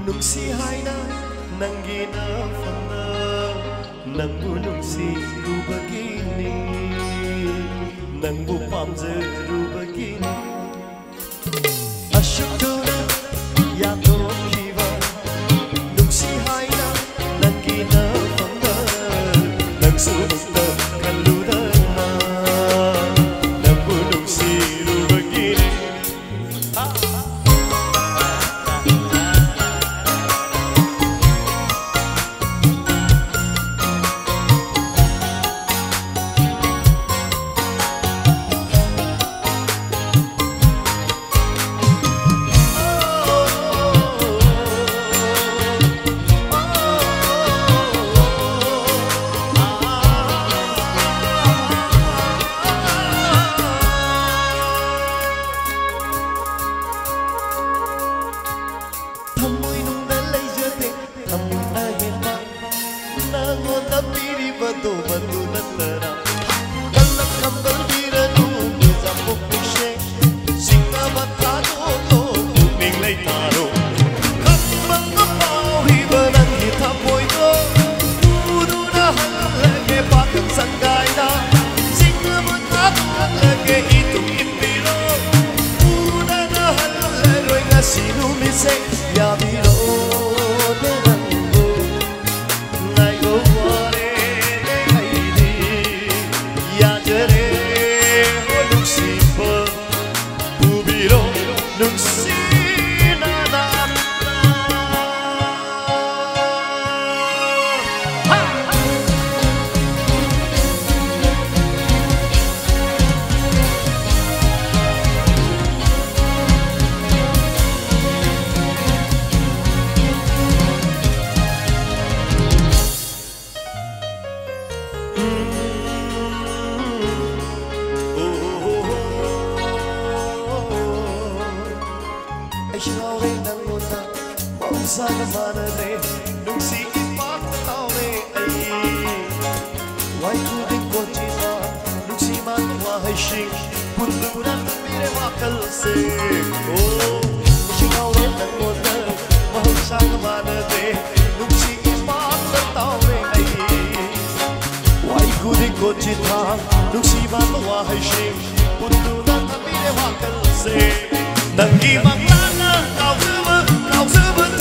Nungsi haina nangina fana nangbu nungsi rubagini nangbu pamzeru bagini ashukuna yato kiva nungsi haina nangina fana nangsuta kaludana nangbu nungsi rubagini Bado bado natara kalak kambal biranu mizapok pishe singa batado to tuming lay taro kambal kapau hibanan kita poito puro na halage bakit sanggay na singa batado lage itong impiro puro na halage nga sinumise yabiro Sana mana ne nungsi ipak tao ne ai wai tu ding ko chi ma nungsi man wa hai shing punduran mire wa kal se oh chingao ne tan mo ta ma sana mana ne nungsi ipak tao ne ai wai tu ding ko chi ma nungsi man wa hai shing punduran mire wa kal se nang gi mang lana kau sư